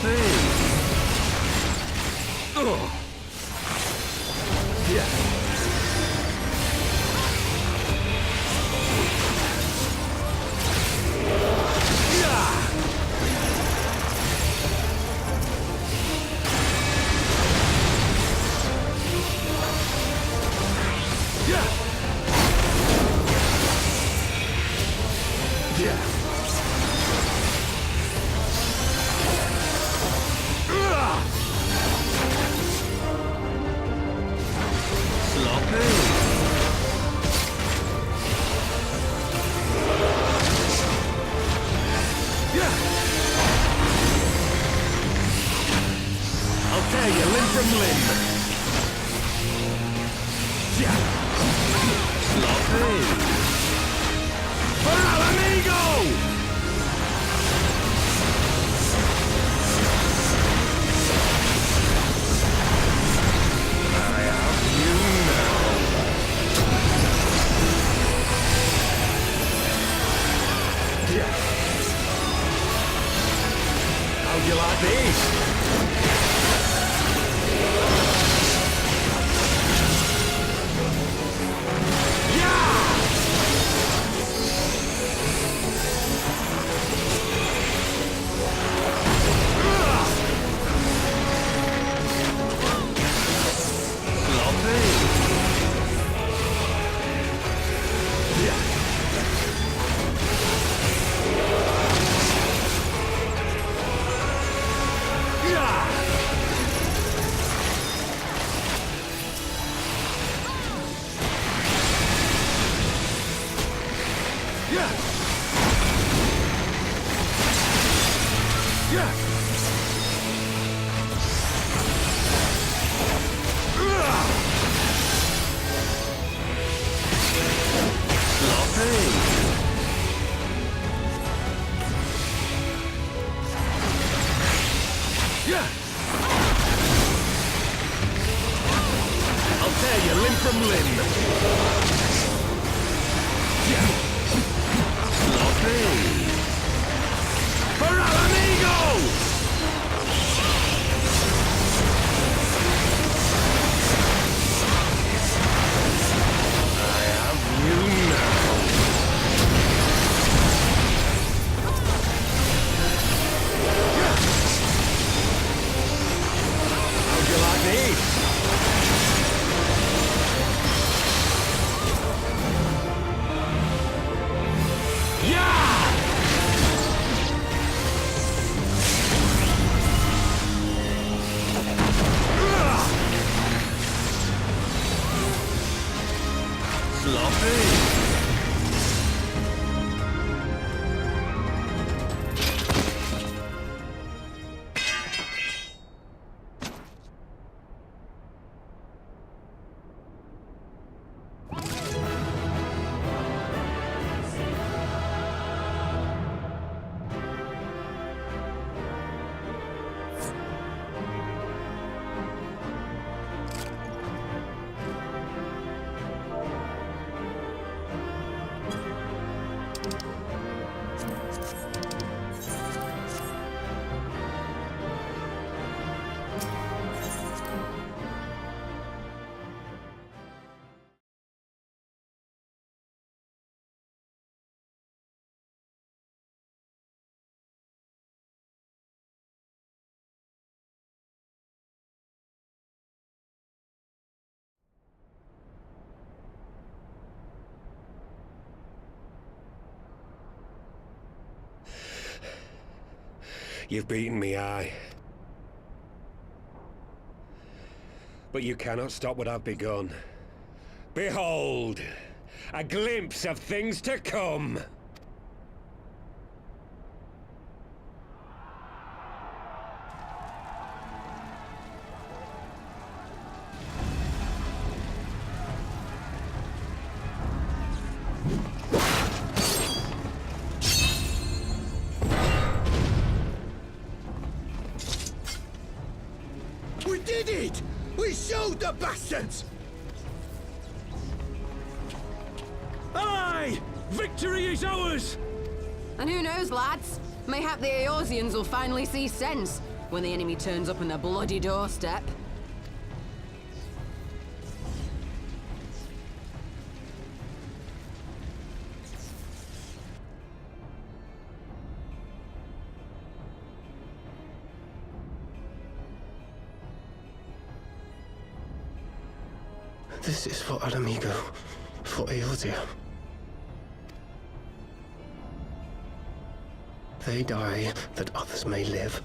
Sloppy. Oh. Yeah. You've beaten me, aye. But you cannot stop what I've begun. Behold! A glimpse of things to come! We did it! We showed the bastards! Aye! Victory is ours! And who knows, lads? Mayhap the Eorzeans will finally see sense. when the enemy turns up on their bloody doorstep. This is for Al Amigo, for Eorzea. They die that others may live.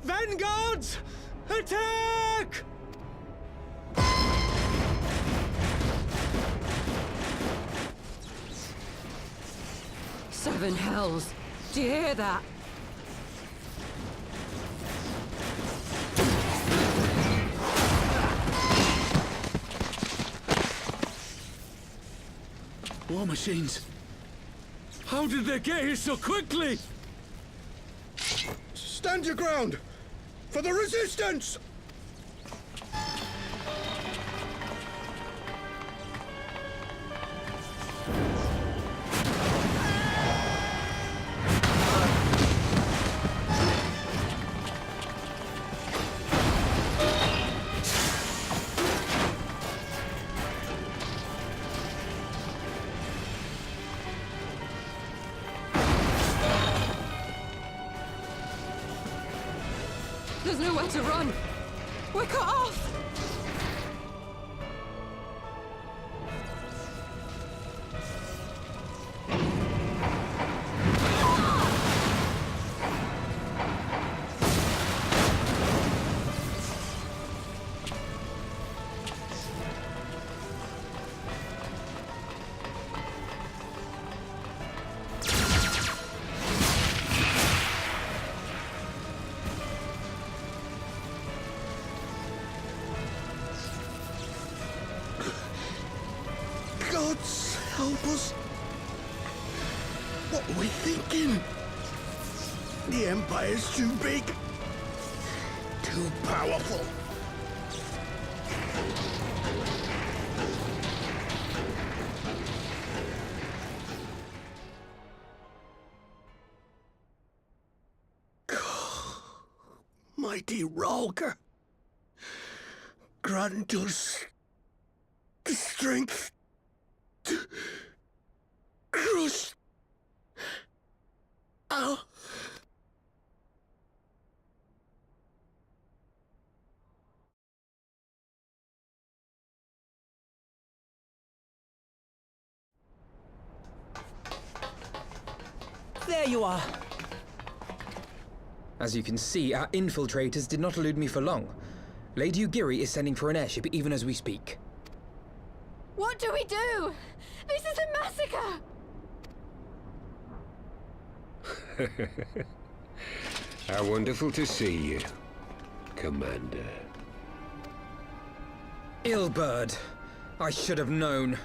Vanguards! Attack! Seven hells! Do you hear that? War machines. How did they get here so quickly? Stand your ground! For the resistance! There's nowhere to run! We're cut off! Gods help us! What are we thinking? The Empire's too big. Too powerful. Mighty Ralker. Grant us the strength to crush our... There you are! As you can see, our infiltrators did not elude me for long. Lady Ugiri is sending for an airship even as we speak. What do we do? This is a massacre! How wonderful to see you, Commander. Ill-bird. I should have known.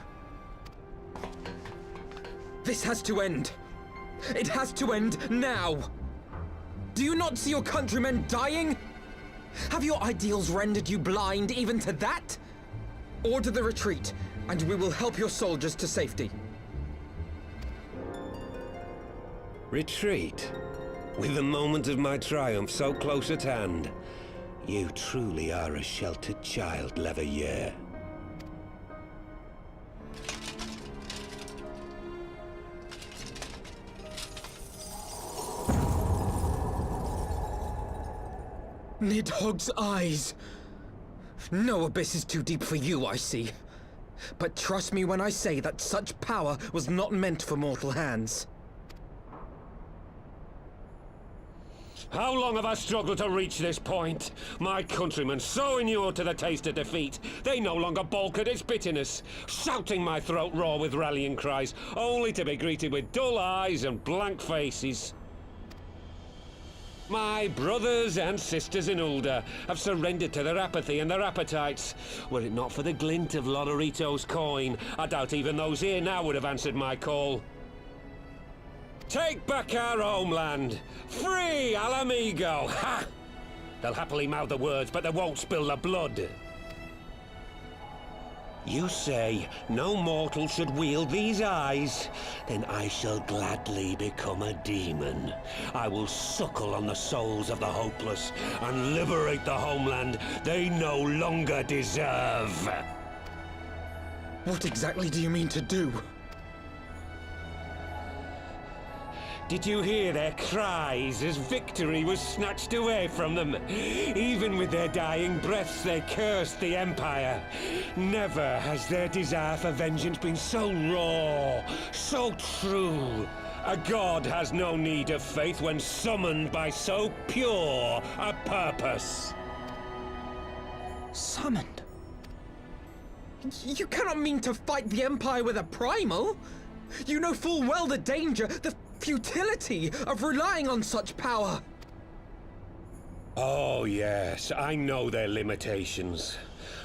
This has to end. It has to end now! Do you not see your countrymen dying? Have your ideals rendered you blind even to that? Order the retreat, and we will help your soldiers to safety. Retreat? With the moment of my triumph so close at hand? You truly are a sheltered child, Leveilleur. Nidhogg's eyes! No abyss is too deep for you, I see. But trust me when I say that such power was not meant for mortal hands. How long have I struggled to reach this point? My countrymen, so inured to the taste of defeat, they no longer balk at its bitterness, shouting my throat raw with rallying cries, only to be greeted with dull eyes and blank faces. My brothers and sisters in Ulda have surrendered to their apathy and their appetites. Were it not for the glint of Lodorito's coin, I doubt even those here now would have answered my call. Take back our homeland! Free Alamigo! Ha! They'll happily mouth the words, but they won't spill the blood. You say no mortal should wield these eyes? Then I shall gladly become a demon. I will suckle on the souls of the hopeless and liberate the homeland they no longer deserve. What exactly do you mean to do? Did you hear their cries as victory was snatched away from them? Even with their dying breaths, they cursed the Empire. Never has their desire for vengeance been so raw, so true. A god has no need of faith when summoned by so pure a purpose. Summoned? You cannot mean to fight the Empire with a primal! You know full well the danger, the futility of relying on such power! Oh yes, I know their limitations.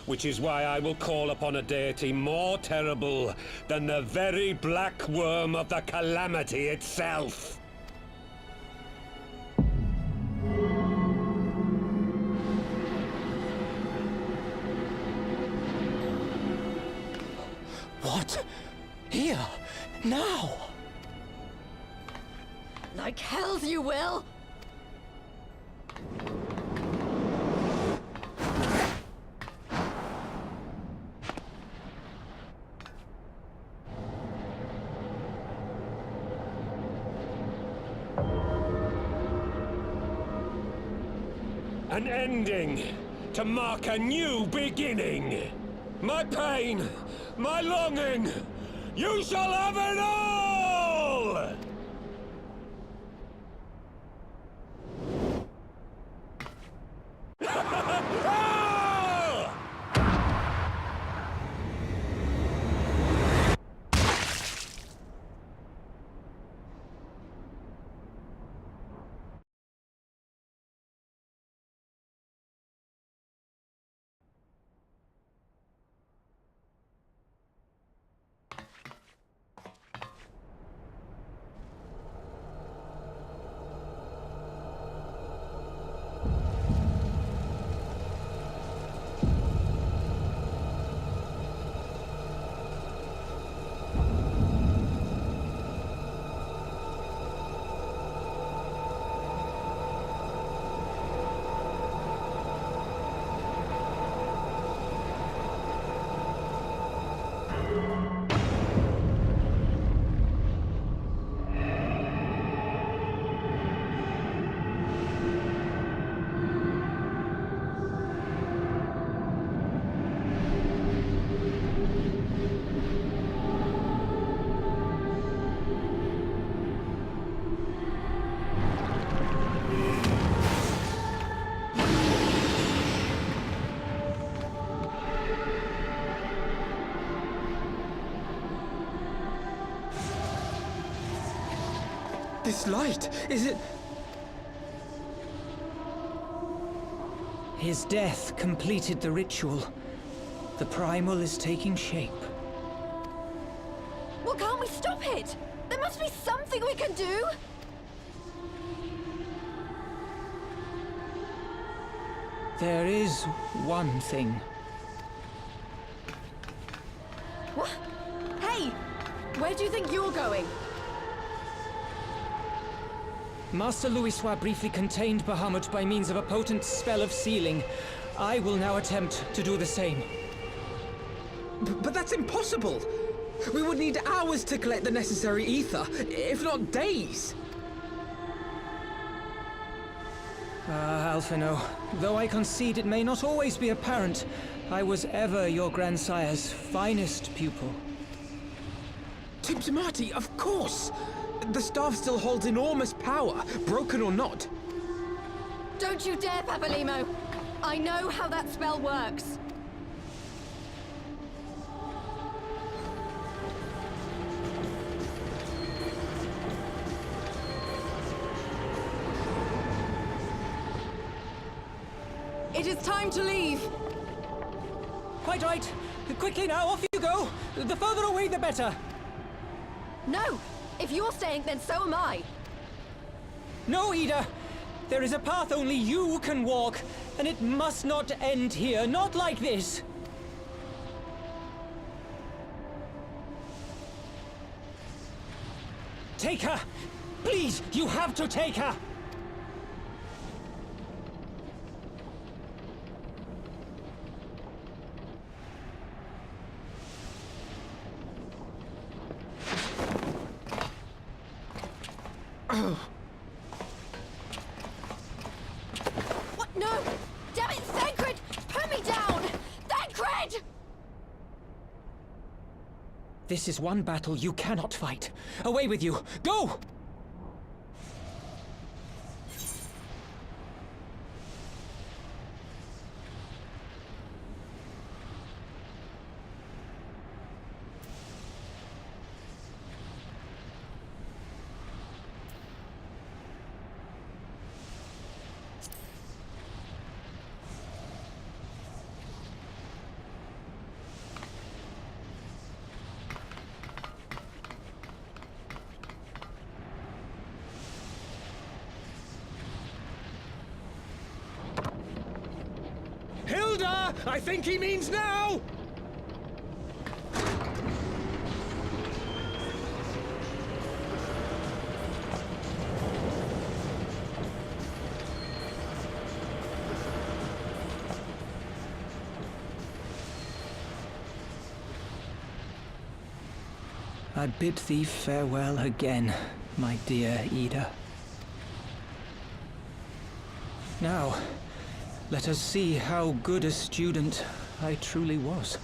Which is why I will call upon a deity more terrible than the very black worm of the calamity itself. What? Here? Now? Like hells you will! An ending to mark a new beginning. My pain, my longing, you shall have it all! This light, is it... His death completed the ritual. The primal is taking shape. Well, can't we stop it? There must be something we can do! There is one thing. What? Hey! Where do you think you're going? Master Louisoix briefly contained Bahamut by means of a potent spell of sealing. I will now attempt to do the same. But that's impossible! We would need hours to collect the necessary ether, if not days! Alphino, though I concede it may not always be apparent, I was ever your grandsire's finest pupil. Tiptimati, of course! The staff still holds enormous power, broken or not. Don't you dare, Papalimo! I know how that spell works. It is time to leave! Quite right. Quickly now, off you go! The further away, the better. No! If you're staying, then so am I. No, Ida! There is a path only you can walk, and it must not end here, not like this! Take her! Please, you have to take her! What? No! Damn it, Thancred! Put me down! Thancred! This is one battle you cannot fight. Away with you! Go! Hilda! I think he means now! I bid thee farewell again, my dear Ida. Now, let us see how good a student I truly was.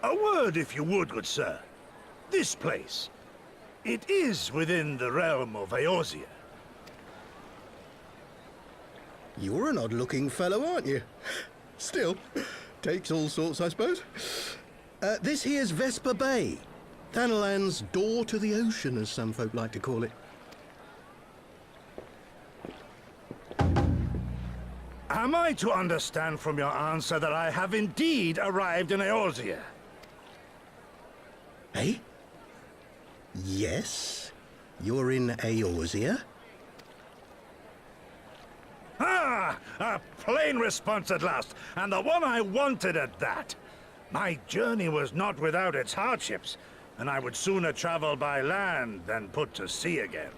A word, if you would, good sir. This place, it is within the realm of Eorzea. You're an odd-looking fellow, aren't you? Still, takes all sorts, I suppose. This here's Vesper Bay. Thanalan's door to the ocean, as some folk like to call it. Am I to understand from your answer that I have indeed arrived in Eorzea? Eh? Yes? You're in Eorzea? Ah! A plain response at last, and the one I wanted at that. My journey was not without its hardships, and I would sooner travel by land than put to sea again.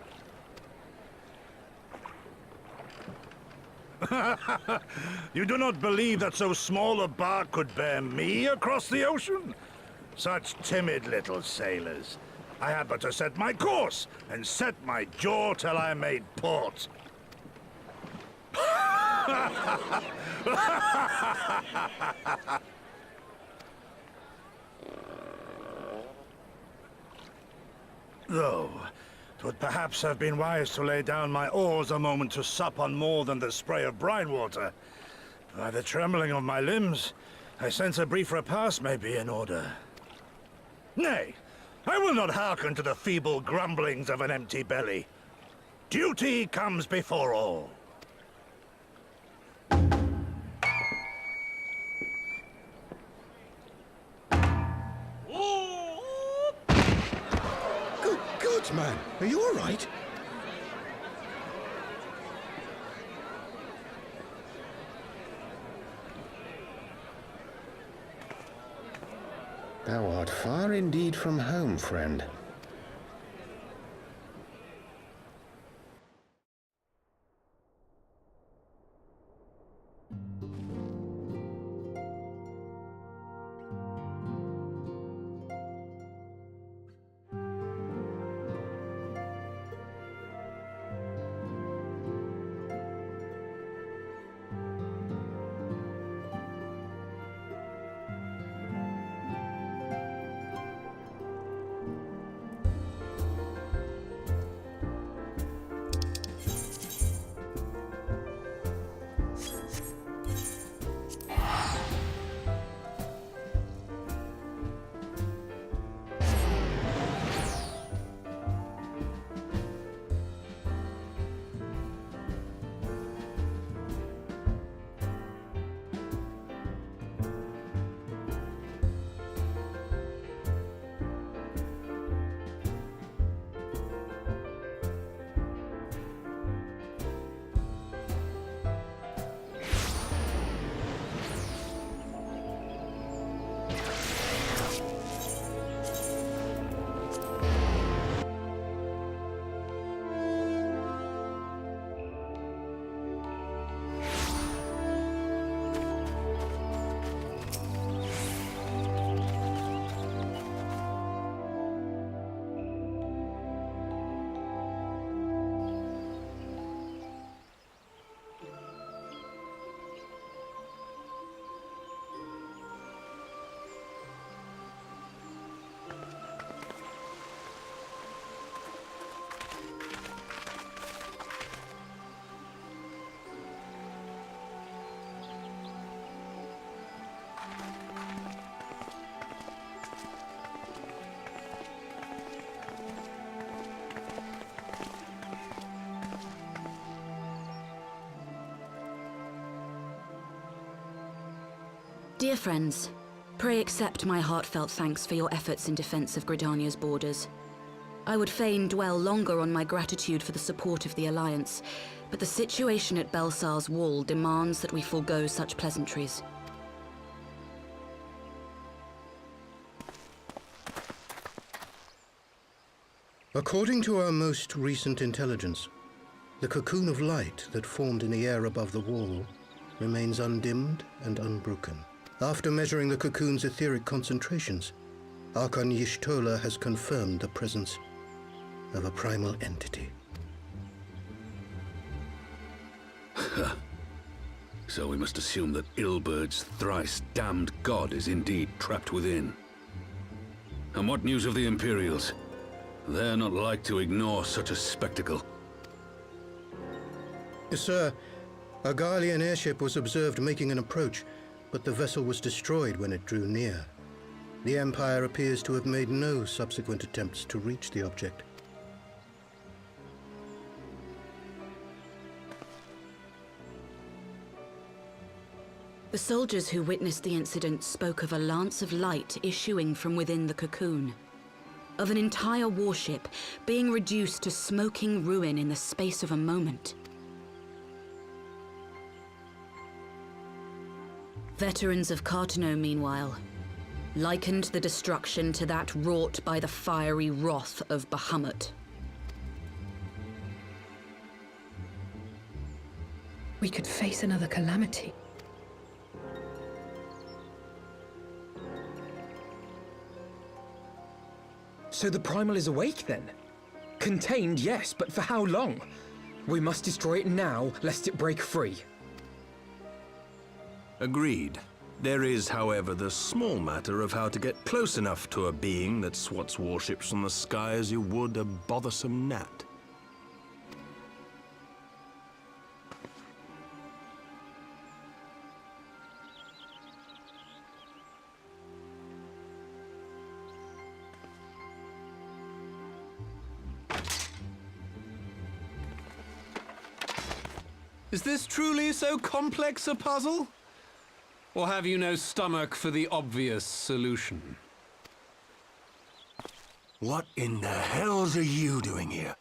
You do not believe that so small a bark could bear me across the ocean? Such timid little sailors. I had but to set my course, and set my jaw till I made port. Though, 'twould perhaps have been wise to lay down my oars a moment to sup on more than the spray of brine water. By the trembling of my limbs, I sense a brief repast may be in order. Nay, I will not hearken to the feeble grumblings of an empty belly. Duty comes before all. Good man. Are you all right? Thou art far indeed from home, friend. Dear friends, pray accept my heartfelt thanks for your efforts in defense of Gridania's borders. I would fain dwell longer on my gratitude for the support of the Alliance, but the situation at BAELSAR'S wall demands that we forego such pleasantries. According to our most recent intelligence, the cocoon of light that formed in the air above the wall remains undimmed and unbroken. After measuring the cocoon's etheric concentrations, Archon Y'shtola has confirmed the presence of a primal entity. So we must assume that Ilbert's thrice damned god is indeed trapped within. And what news of the Imperials? They're not like to ignore such a spectacle. Sir, A Garlean airship was observed making an approach, but the vessel was destroyed when it drew near. The Empire appears to have made no subsequent attempts to reach the object. The soldiers who witnessed the incident spoke of a lance of light issuing from within the cocoon, of an entire warship being reduced to smoking ruin in the space of a moment. Veterans of Cartano, meanwhile, likened the destruction to that wrought by the fiery wrath of Bahamut. We could face another calamity. So the Primal is awake then? Contained, yes, but for how long? We must destroy it now, lest it break free. Agreed. There is, however, the small matter of how to get close enough to a being that swats warships from the sky as you would a bothersome gnat. Is this truly so complex a puzzle? Or have you no stomach for the obvious solution? What in the hells are you doing here?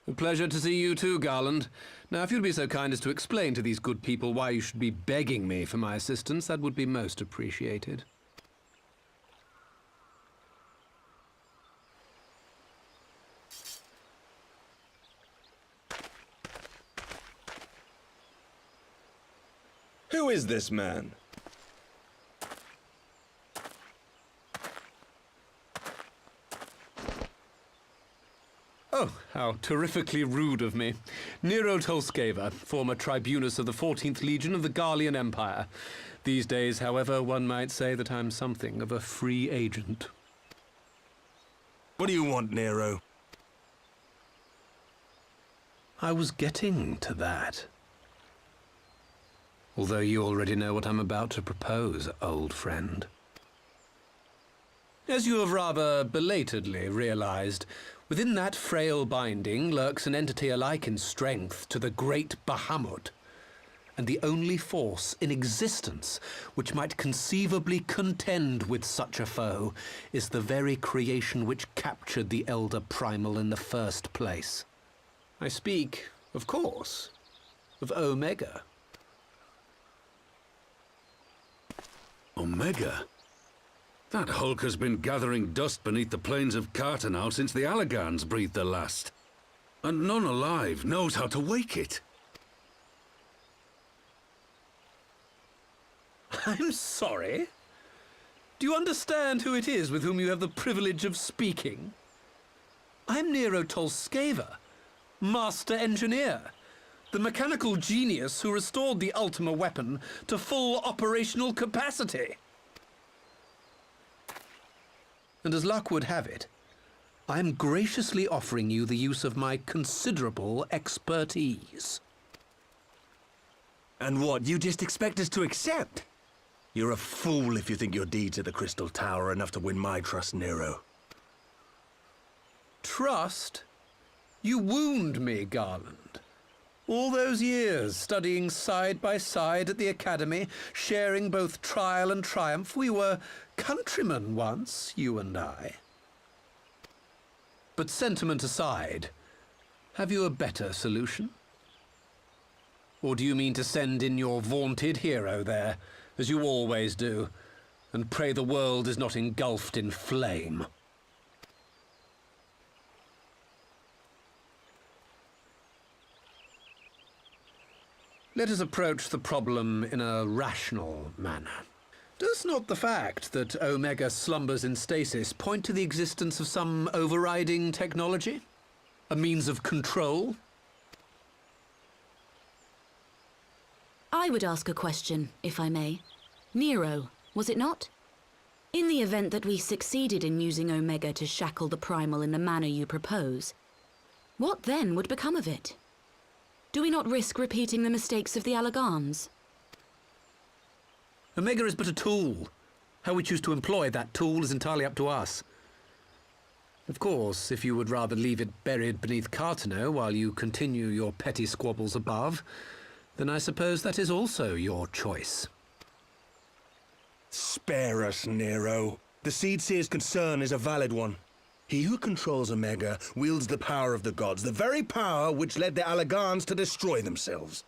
A pleasure to see you too, Garland. Now, if you'd be so kind as to explain to these good people why you should be begging me for my assistance, that would be most appreciated. Who is this man? Oh, how terrifically rude of me. Nero Tolskeva, former tribunus of the 14th Legion of the Garlean Empire. These days, however, one might say that I'm something of a free agent. What do you want, Nero? I was getting to that. Although you already know what I'm about to propose, old friend. As you have rather belatedly realized, within that frail binding lurks an entity alike in strength to the great Bahamut, and the only force in existence which might conceivably contend with such a foe is the very creation which captured the Elder Primal in the first place. I speak, of course, of Omega. Omega? That hulk has been gathering dust beneath the plains of Cartano since the Allagans breathed their last. And none alive knows how to wake it. I'm sorry? Do you understand who it is with whom you have the privilege of speaking? I'm Nero Tolskeva, Master Engineer, the mechanical genius who restored the Ultima weapon to full operational capacity. And as luck would have it, I am graciously offering you the use of my considerable expertise. And what, you just expect us to accept? You're a fool if you think your deeds at the Crystal Tower are enough to win my trust, Nero. Trust? You wound me, Garland. All those years, studying side by side at the Academy, sharing both trial and triumph, we were countrymen once, you and I. But sentiment aside, have you a better solution? Or do you mean to send in your vaunted hero there, as you always do, and pray the world is not engulfed in flame? Let us approach the problem in a rational manner. Does not the fact that Omega slumbers in stasis point to the existence of some overriding technology? A means of control? I would ask a question, if I may. Nero, was it not? In the event that we succeeded in using Omega to shackle the Primal in the manner you propose, what then would become of it? Do we not risk repeating the mistakes of the Allagans? Omega is but a tool. How we choose to employ that tool is entirely up to us. Of course, if you would rather leave it buried beneath Cartano while you continue your petty squabbles above, then I suppose that is also your choice. Spare us, Nero. The Seedseer's concern is a valid one. He who controls Omega wields the power of the gods, the very power which led the Allagans to destroy themselves.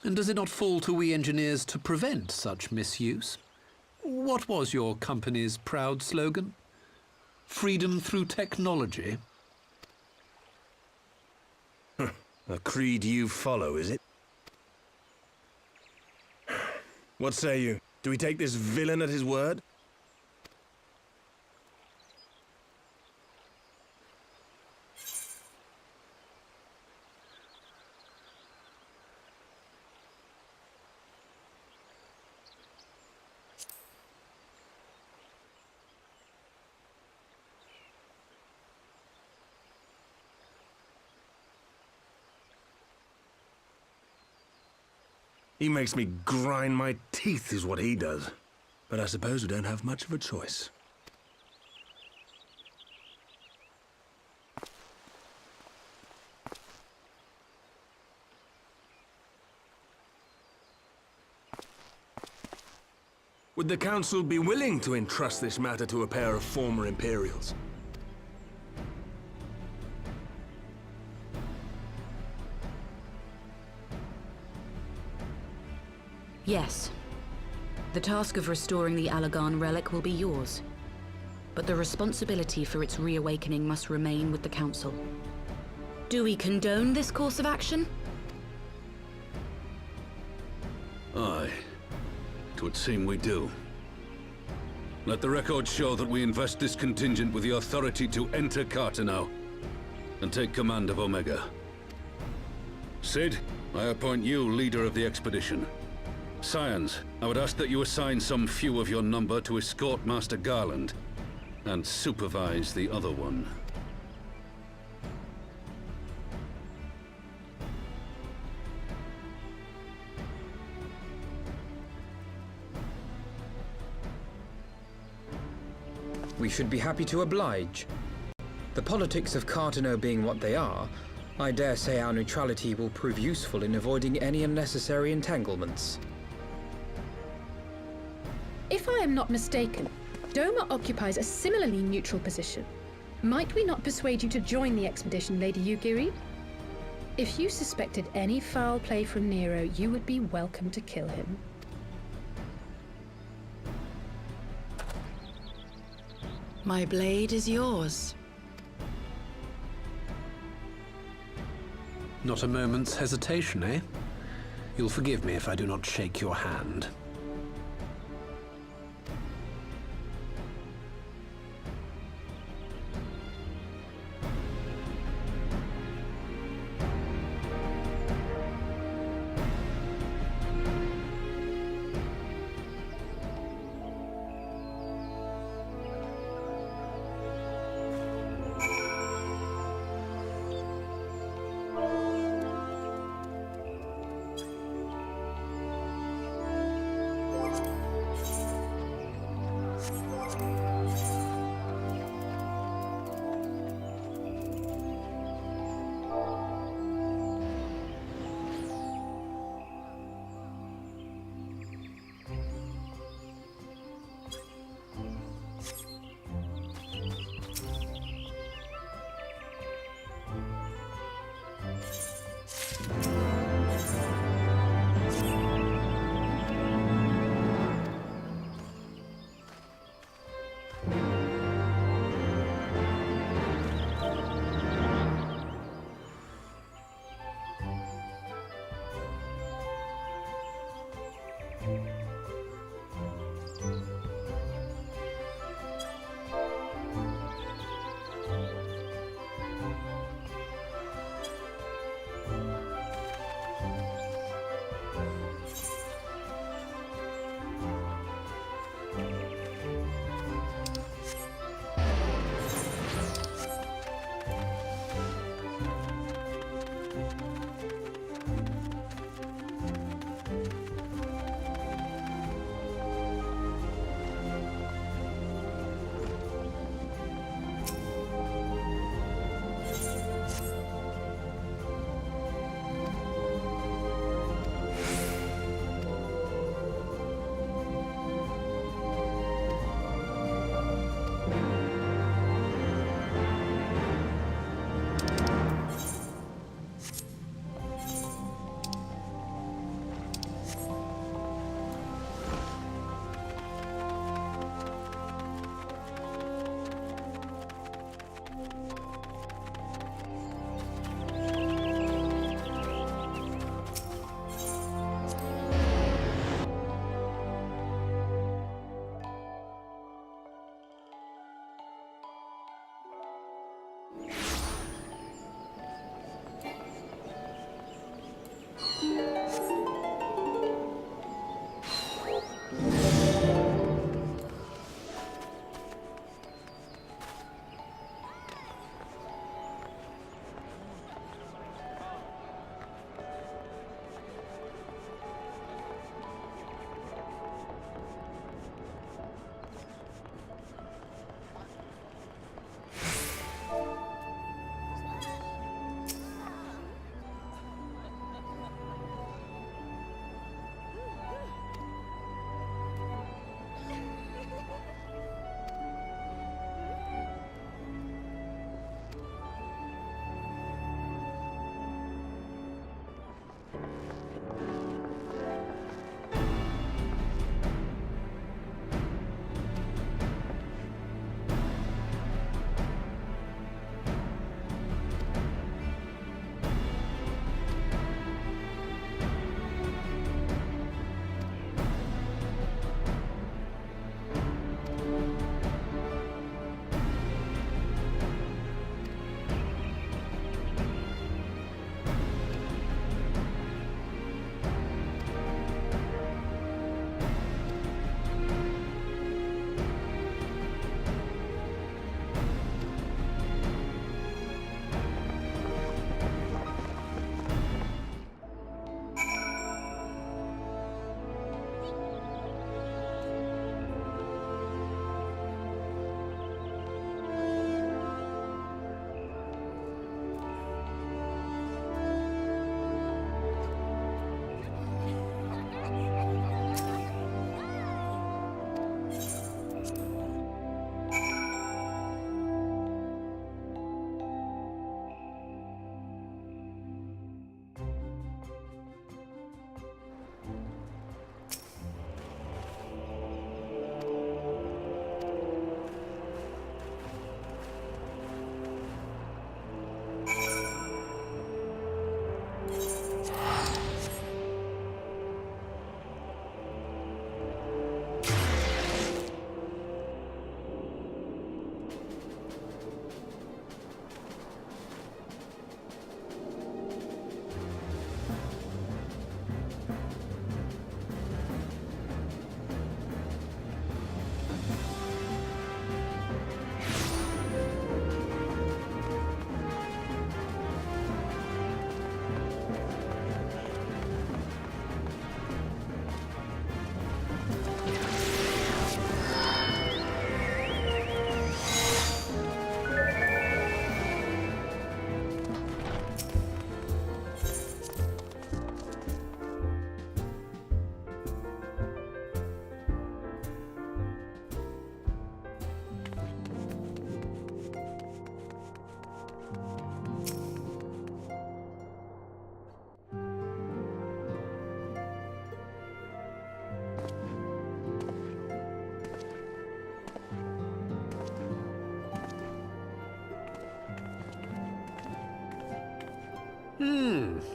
And does it not fall to we engineers to prevent such misuse? What was your company's proud slogan? Freedom through technology? A creed you follow, is it? What say you? Do we take this villain at his word? He makes me grind my teeth, is what he does. But I suppose we don't have much of a choice. Would the Council be willing to entrust this matter to a pair of former Imperials? Yes. The task of restoring the Allagan relic will be yours. But the responsibility for its reawakening must remain with the Council. Do we condone this course of action? Aye. It would seem we do. Let the record show that we invest this contingent with the authority to enter Cartano and take command of Omega. Sid, I appoint you leader of the expedition. Scions, I would ask that you assign some few of your number to escort Master Garland and supervise the other one. We should be happy to oblige. The politics of Cartano being what they are, I dare say our neutrality will prove useful in avoiding any unnecessary entanglements. If I am not mistaken, Doma occupies a similarly neutral position. Might we not persuade you to join the expedition, Lady Yugiri? If you suspected any foul play from Nero, you would be welcome to kill him. My blade is yours. Not a moment's hesitation, eh? You'll forgive me if I do not shake your hand.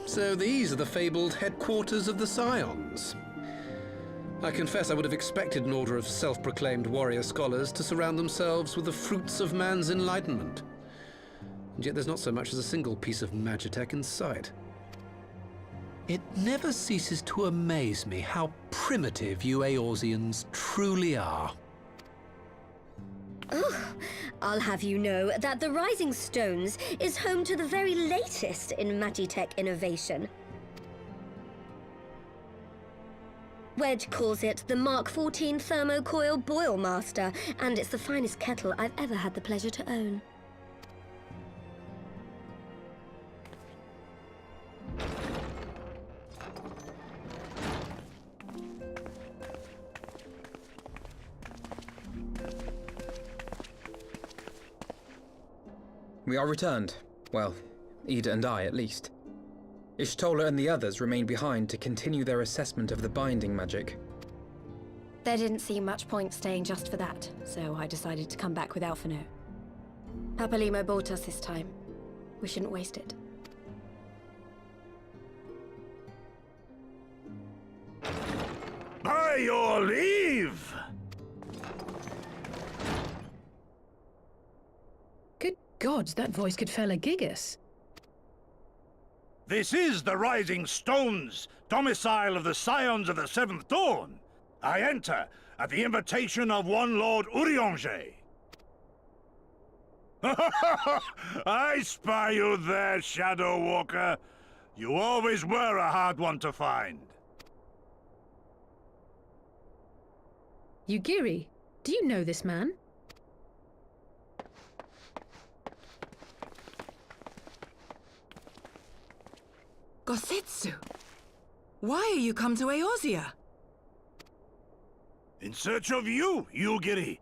So these are the fabled headquarters of the Scions. I confess I would have expected an order of self-proclaimed warrior scholars to surround themselves with the fruits of man's enlightenment. And yet there's not so much as a single piece of magitech in sight. It never ceases to amaze me how primitive you Eorzeans truly are. Oh, I'll have you know that the Rising Stones is home to the very latest in magitech innovation. Wedge calls it the Mark 14 Thermocoil Boil Master, and it's the finest kettle I've ever had the pleasure to own. We are returned. Well, Ida and I, at least. Ishtola and the others remained behind to continue their assessment of the binding magic. There didn't seem much point staying just for that, so I decided to come back with Alphino. Papalimo bought us this time. We shouldn't waste it. By your leave! Good gods, that voice could fell a gigas. This is the Rising Stones, domicile of the Scions of the Seventh Dawn. I enter at the invitation of one Lord Eorzea. I spy you there, Shadow Walker. You always were a hard one to find. Ugiri, do you know this man? Gosetsu, why are you come to Eorzea? In search of you, Ugiri.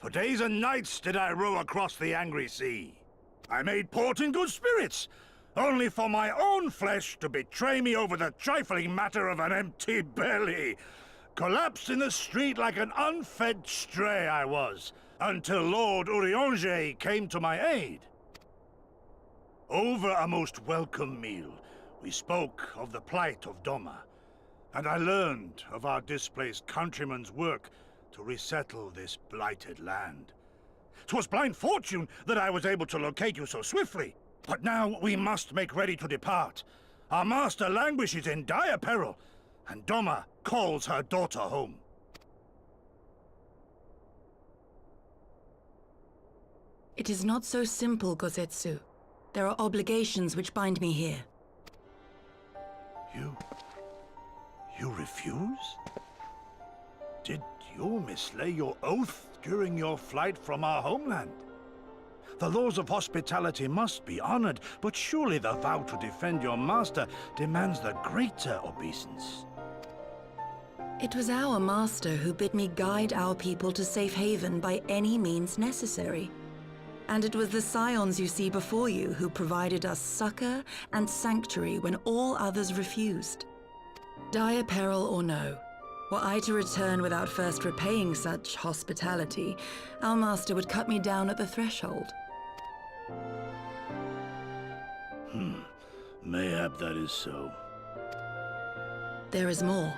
For days and nights did I row across the angry sea. I made port in good spirits, only for my own flesh to betray me over the trifling matter of an empty belly. Collapsed in the street like an unfed stray I was, until Lord Eorzea came to my aid. Over a most welcome meal, we spoke of the plight of Doma, and I learned of our displaced countrymen's work to resettle this blighted land. 'Twas blind fortune that I was able to locate you so swiftly, but now we must make ready to depart. Our master languishes in dire peril, and Doma calls her daughter home. It is not so simple, Gosetsu. There are obligations which bind me here. You refuse? Did you mislay your oath during your flight from our homeland? The laws of hospitality must be honored, but surely the vow to defend your master demands the greater obeisance. It was our master who bid me guide our people to safe haven by any means necessary. And it was the Scions you see before you who provided us succor and sanctuary when all others refused. Dire peril or no, were I to return without first repaying such hospitality, our master would cut me down at the threshold. Mayhap that is so. There is more.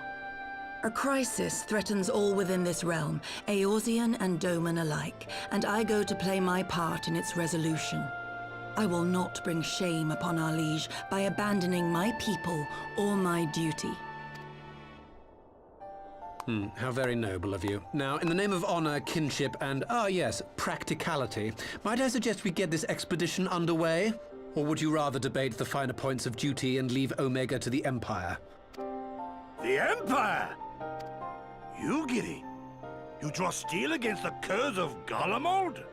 A crisis threatens all within this realm, Eorzean and Doman alike, and I go to play my part in its resolution. I will not bring shame upon our liege by abandoning my people or my duty. How very noble of you. Now, in the name of honor, kinship, and, yes, practicality, might I suggest we get this expedition underway? Or would you rather debate the finer points of duty and leave Omega to the Empire? The Empire? Ugiri, you draw steel against the curse of Garlemald?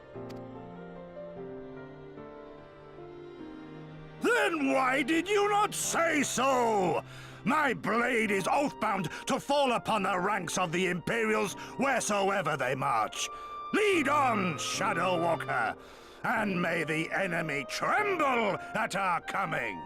Then why did you not say so? My blade is oath-bound to fall upon the ranks of the Imperials wheresoever they march. Lead on, Shadow Walker, and may the enemy tremble at our coming.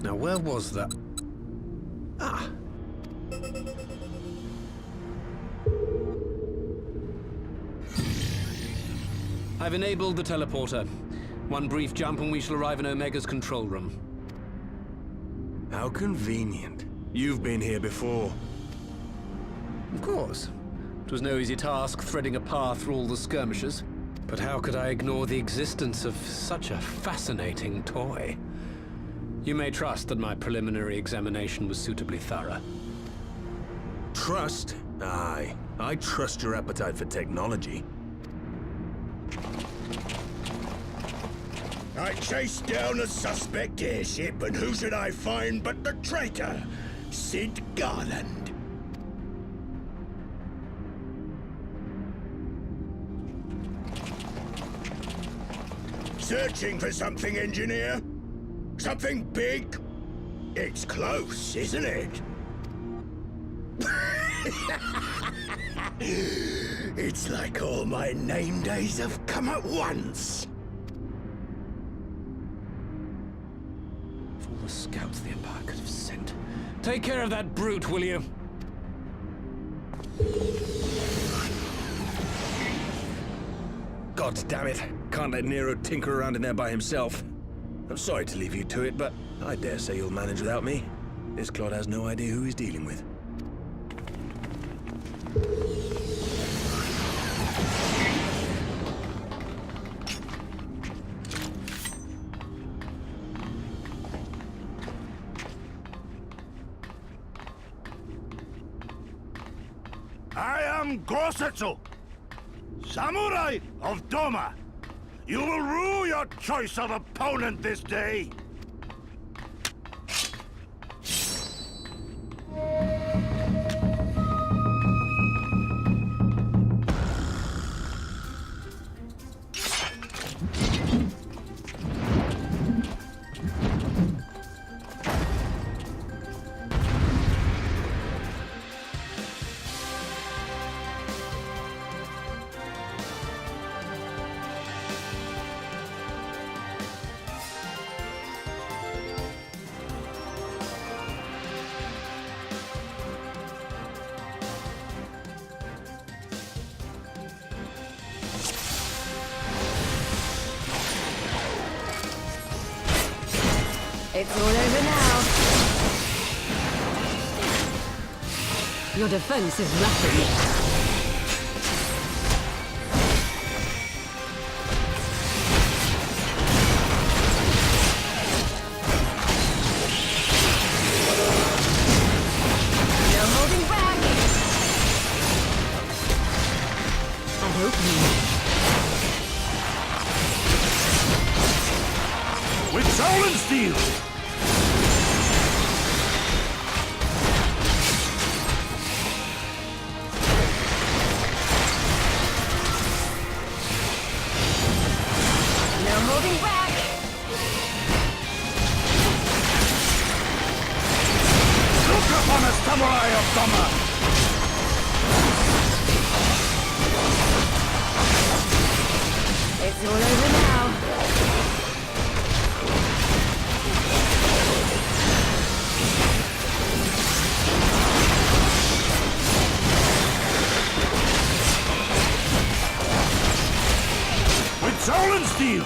Now, where was that? Ah! I've enabled the teleporter. One brief jump and we shall arrive in Omega's control room. How convenient. You've been here before. Of course. It was no easy task threading a path through all the skirmishes. But how could I ignore the existence of such a fascinating toy? You may trust that my preliminary examination was suitably thorough. Trust? Aye. I trust your appetite for technology. I chased down a suspect airship, and who should I find but the traitor, Sid Garland. Searching for something, engineer? Something big? It's close, isn't it? It's like all my name days have come at once. Of all the scouts the Empire could have sent. Take care of that brute, will you? God damn it. Can't let Nero tinker around in there by himself. I'm sorry to leave you to it, but I dare say you'll manage without me. This clod has no idea who he's dealing with. I am Gosetsu, Samurai of Doma. You will rue your choice of opponent this day. It's all over now. Your defense is lacking. With soul and steel! soul and steel!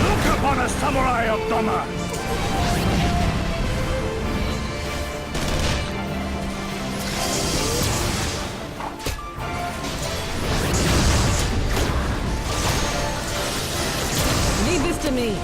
Look upon a samurai of Doma! Leave this to me.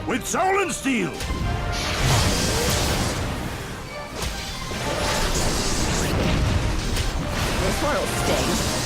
With soul and steel! This will sting.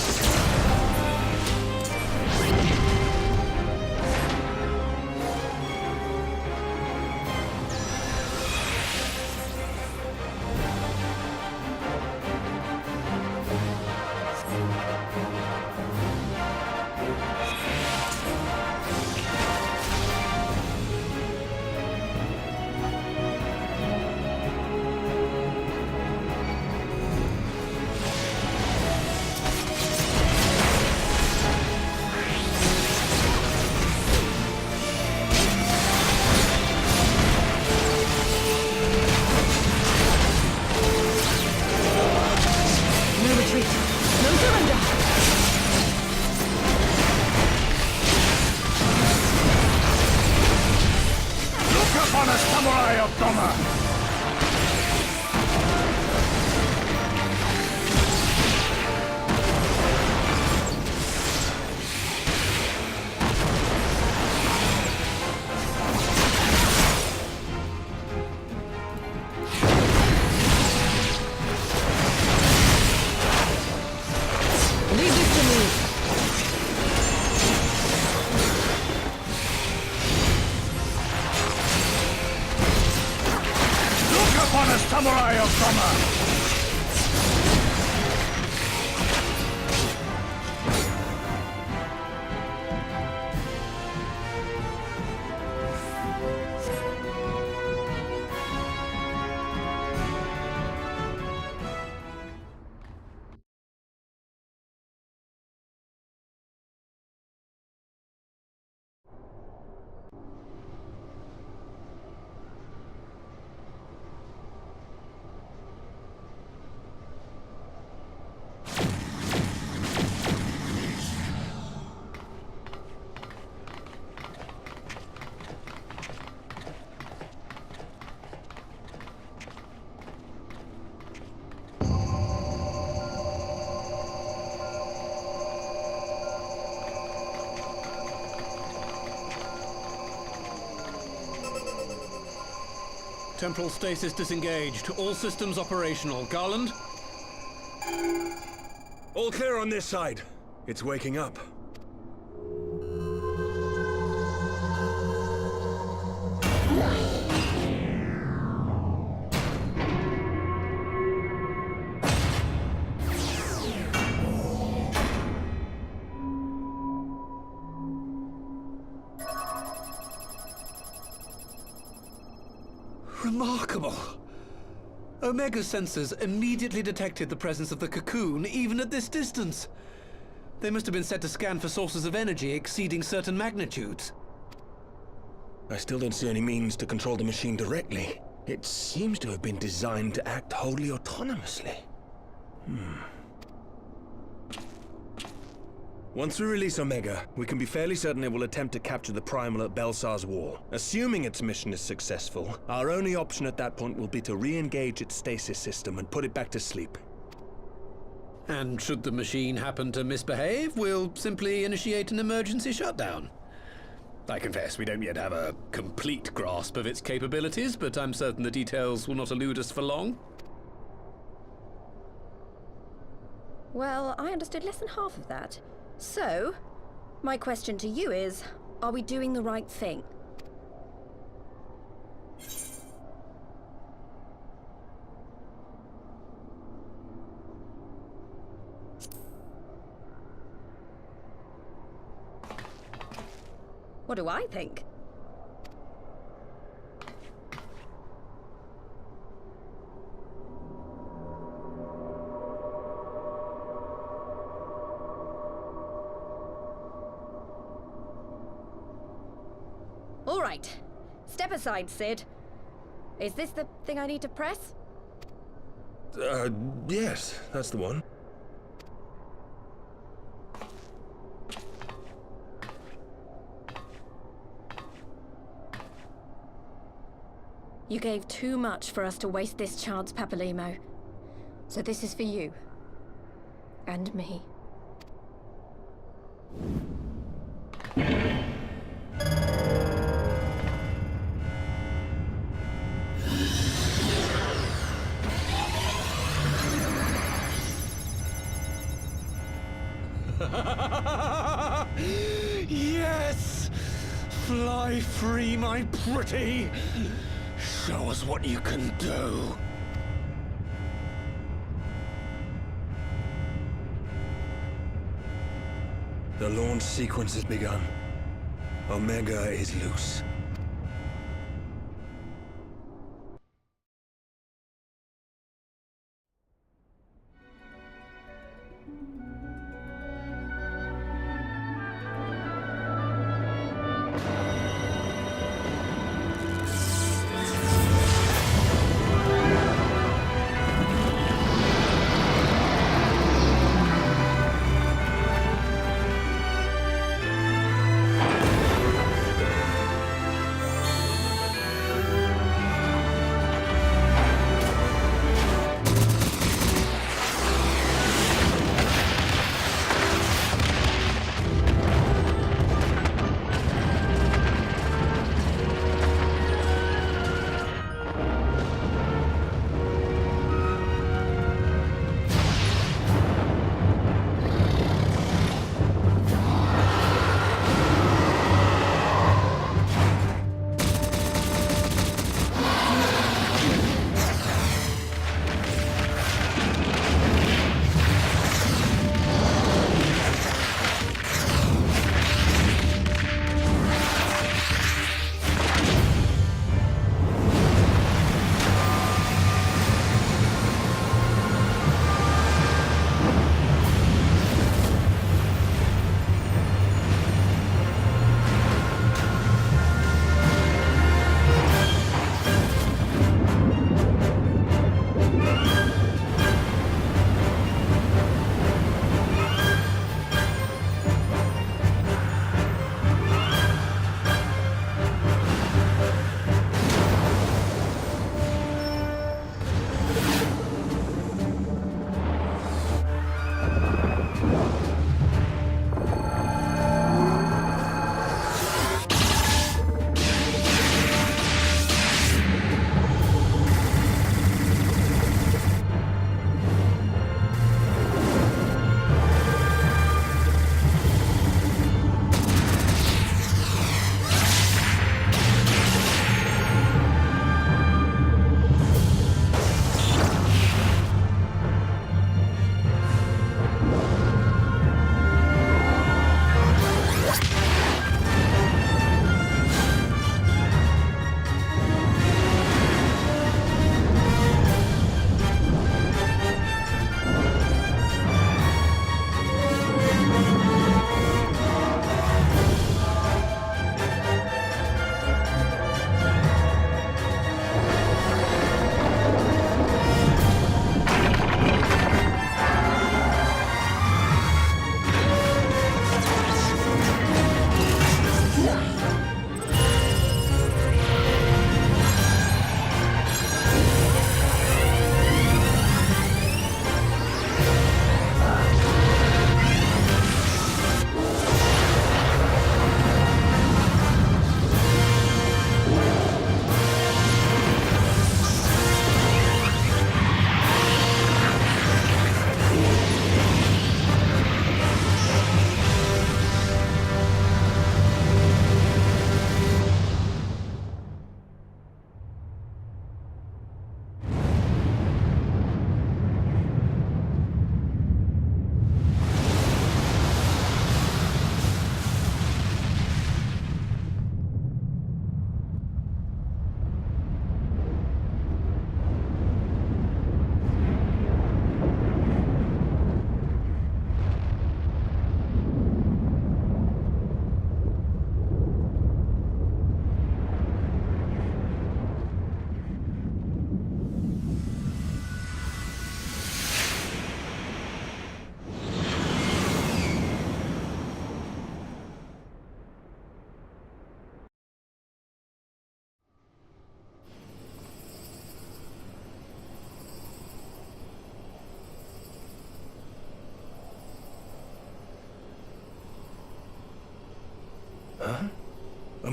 Samurai of Summer! Temporal stasis disengaged. All systems operational. Garland? All clear on this side. It's waking up. Remarkable. Omega sensors immediately detected the presence of the cocoon, even at this distance. They must have been set to scan for sources of energy exceeding certain magnitudes. I still don't see any means to control the machine directly. It seems to have been designed to act wholly autonomously. Once we release Omega, we can be fairly certain it will attempt to capture the Primal at BAELSAR'S wall. Assuming its mission is successful, our only option at that point will be to re-engage its stasis system and put it back to sleep. And should the machine happen to misbehave, we'll simply initiate an emergency shutdown. I confess we don't yet have a complete grasp of its capabilities, but I'm certain the details will not elude us for long. Well, I understood less than half of that. So, my question to you is, are we doing the right thing? What do I think? All right. Step aside, Sid. Is this the thing I need to press? Yes, that's the one. You gave too much for us to waste this chance, Papalimo. So this is for you. And me. Yes! Fly free, my pretty! Show us what you can do. The launch sequence has begun. Omega is loose.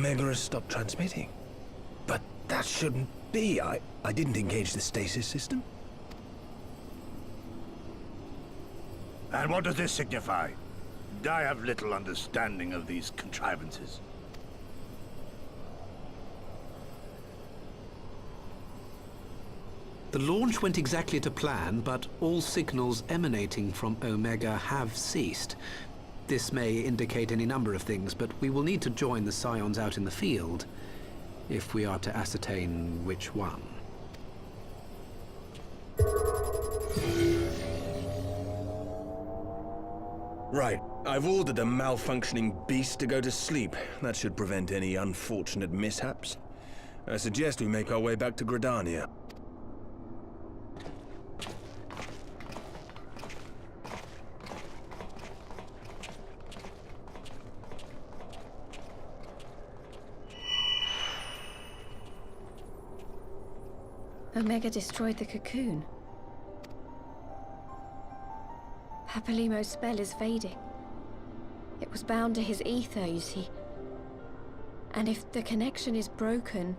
Omega has stopped transmitting. But that shouldn't be. I didn't engage the stasis system. And what does this signify? I have little understanding of these contrivances. The launch went exactly to plan, but all signals emanating from Omega have ceased. This may indicate any number of things, but we will need to join the Scions out in the field if we are to ascertain which one. Right. I've ordered a malfunctioning beast to go to sleep. That should prevent any unfortunate mishaps. I suggest we make our way back to Gridania. Omega destroyed the cocoon. Papalimo's spell is fading. It was bound to his ether, you see. And if the connection is broken...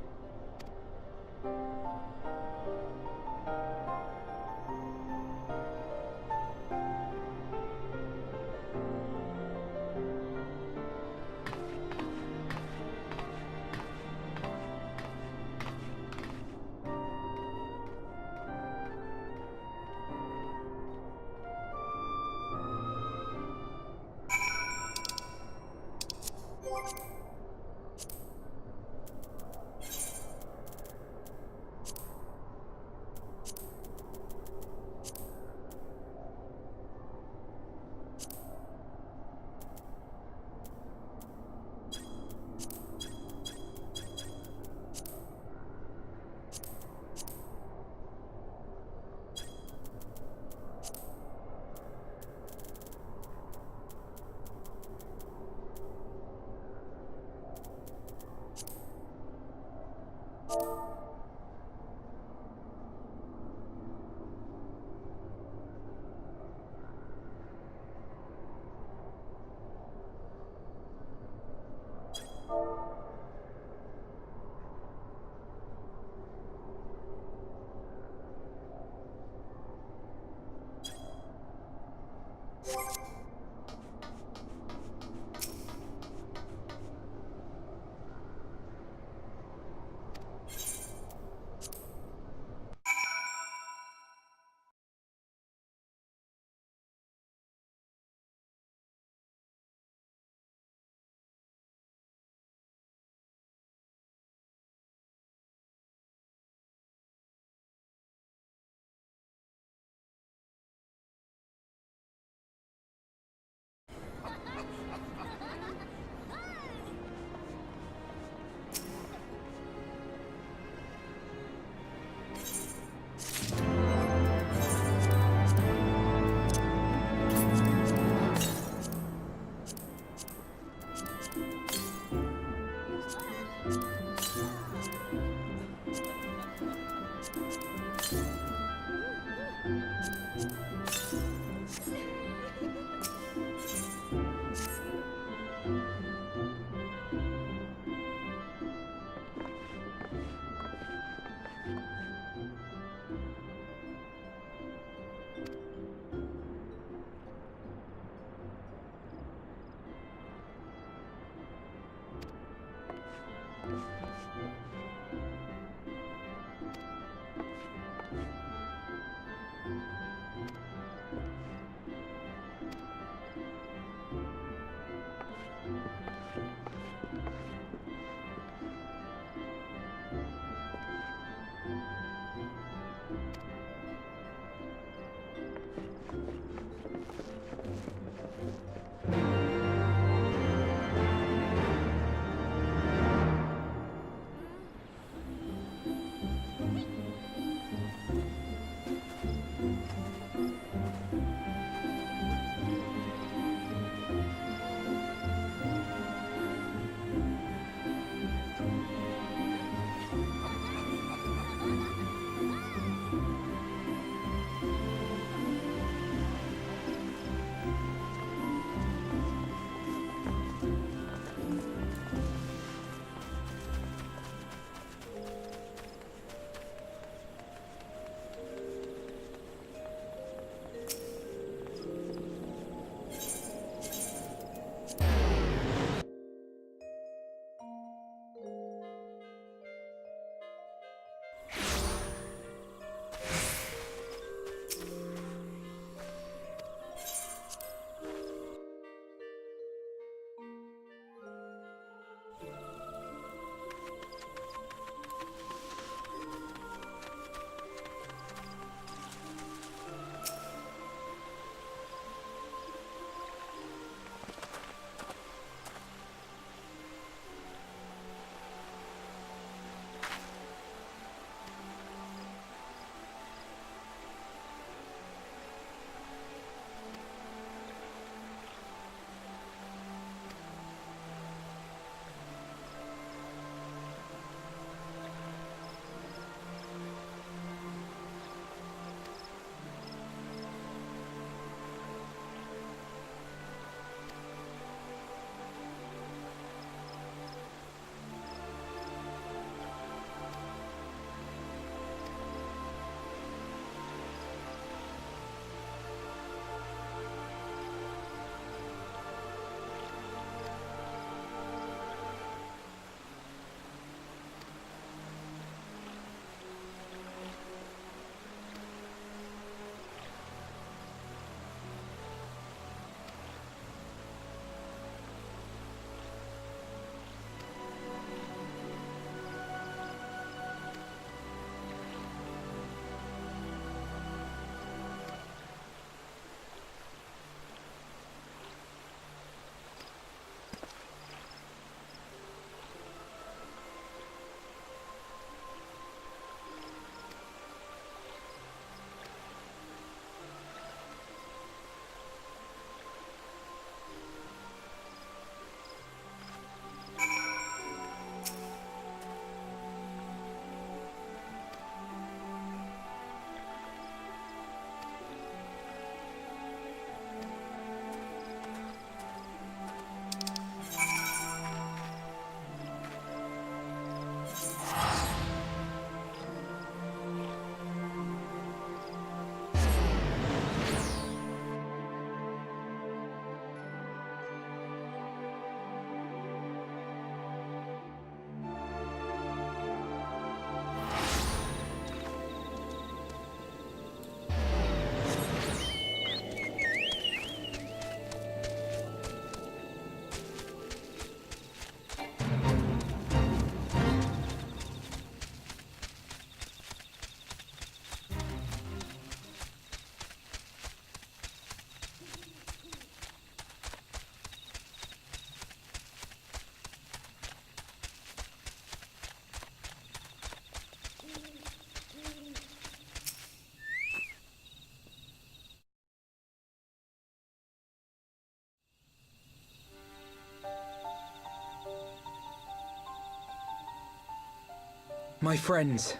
My friends,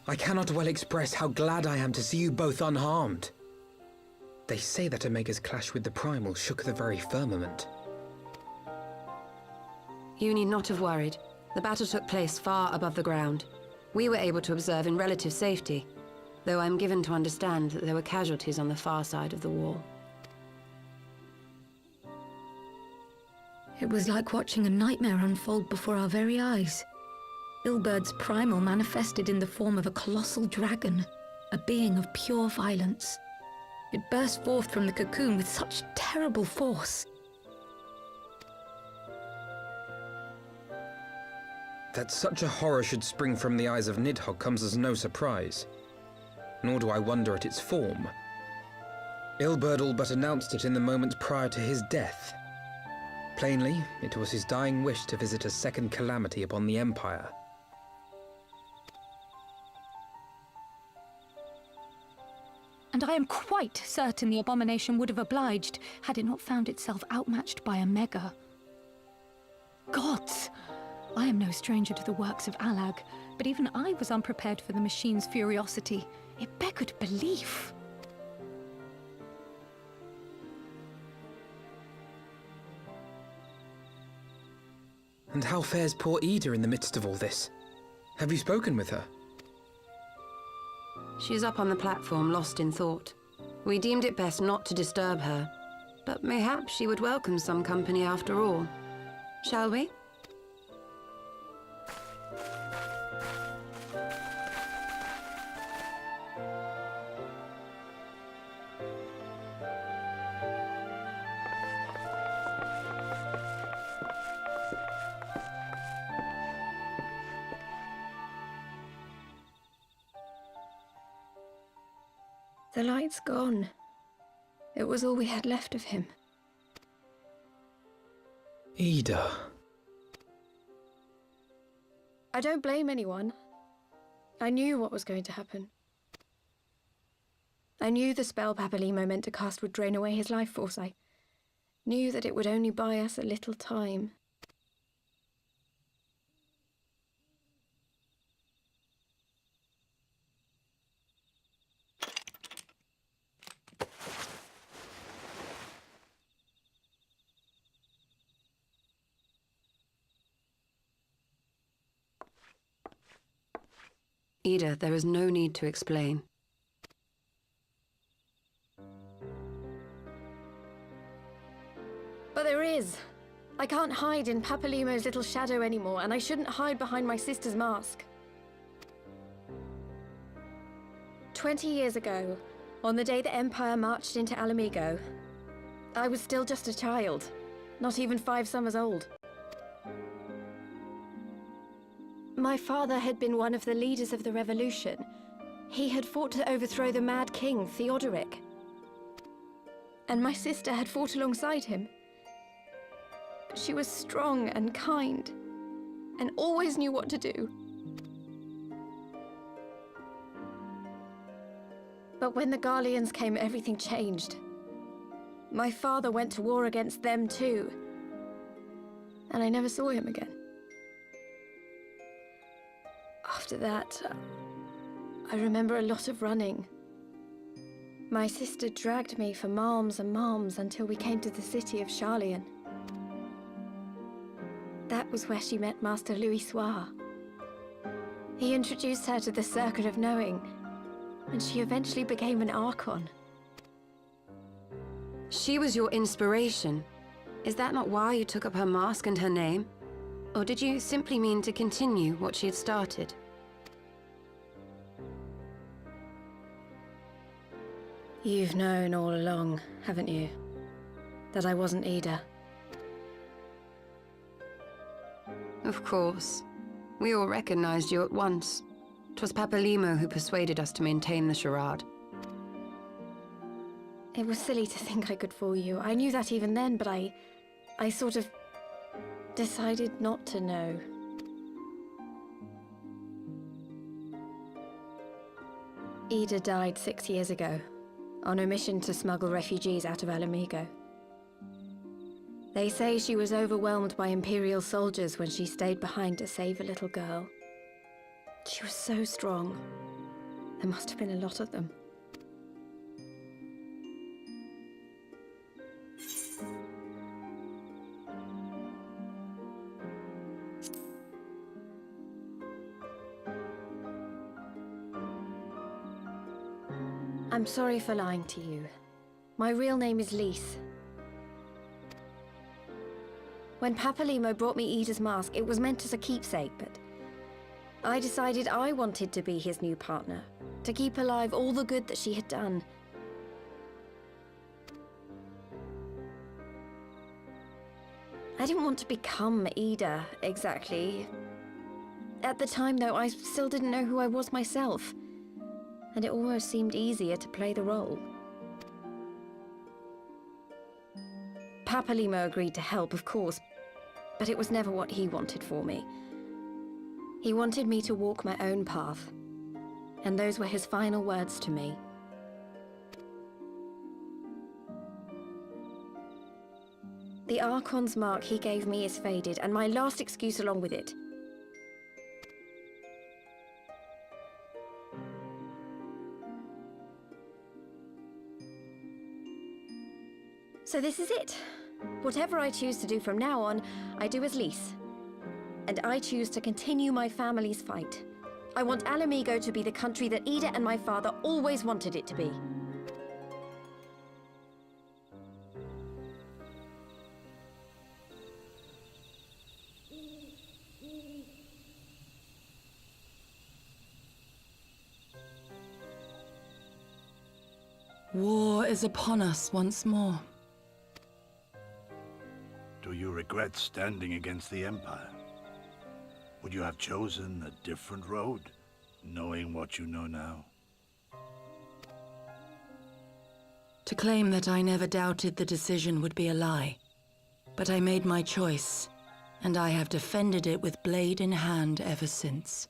I cannot well express how glad I am to see you both unharmed. They say that Omega's clash with the Primal shook the very firmament. You need not have worried. The battle took place far above the ground. We were able to observe in relative safety, though I'm given to understand that there were casualties on the far side of the wall. It was like watching a nightmare unfold before our very eyes. Ilburd's primal manifested in the form of a colossal dragon, a being of pure violence. It burst forth from the cocoon with such terrible force. That such a horror should spring from the eyes of Nidhogg comes as no surprise. Nor do I wonder at its form. Ilberd all but announced it in the moments prior to his death. Plainly, it was his dying wish to visit a second calamity upon the Empire. And I am quite certain the abomination would have obliged had it not found itself outmatched by Omega. Gods! I am no stranger to the works of Alag, but even I was unprepared for the machine's furiosity. It beggared belief. And how fares poor Ida in the midst of all this? Have you spoken with her? She's up on the platform, lost in thought. We deemed it best not to disturb her, but mayhaps she would welcome some company after all. Shall we? The light's gone. It was all we had left of him. Ida. I don't blame anyone. I knew what was going to happen. I knew the spell Papalimo meant to cast would drain away his life force. I knew that it would only buy us a little time. Ida, there is no need to explain. But there is. I can't hide in Papalimo's little shadow anymore, and I shouldn't hide behind my sister's mask. 20 years ago, on the day the Empire marched into Alamigo, I was still just a child, not even 5 summers old. My father had been one of the leaders of the revolution. He had fought to overthrow the Mad King, Theodoric. And my sister had fought alongside him. But she was strong and kind, and always knew what to do. But when the Garleans came, everything changed. My father went to war against them too, and I never saw him again. After that, I remember a lot of running. My sister dragged me for malms and malms until we came to the city of Charlian. That was where she met Master Louisoire. He introduced her to the Circle of Knowing, and she eventually became an Archon. She was your inspiration. Is that not why you took up her mask and her name? Or did you simply mean to continue what she had started? You've known all along, haven't you? That I wasn't Ida. Of course. We all recognized you at once. 'Twas Papalimo who persuaded us to maintain the SHROUD. It was silly to think I could fool you. I knew that even then, but I sort of decided not to know. Ida died 6 years ago, on a mission to smuggle refugees out of Alamigo. They say she was overwhelmed by Imperial soldiers when she stayed behind to save a little girl. She was so strong. There must have been a lot of them. I'm sorry for lying to you. My real name is Lise. When Papalimo brought me Ida's mask, it was meant as a keepsake, but I decided I wanted to be his new partner, to keep alive all the good that she had done. I didn't want to become Ida, exactly. At the time, though, I still didn't know who I was myself, and it almost seemed easier to play the role. Papalimo agreed to help, of course, but it was never what he wanted for me. He wanted me to walk my own path, and those were his final words to me. The Archon's mark he gave me is faded, and my last excuse along with it. So this is it. Whatever I choose to do from now on, I do as Lise. And I choose to continue my family's fight. I want Ala Mhigo to be the country that Ida and my father always wanted it to be. War is upon us once more. Do you regret standing against the Empire? Would you have chosen a different road, knowing what you know now? To claim that I never doubted the decision would be a lie. But I made my choice, and I have defended it with blade in hand ever since.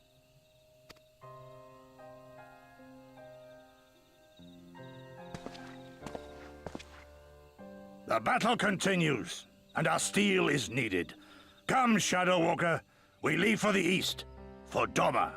The battle continues, and our steel is needed. Come, Shadow Walker, we leave for the east, for Doma.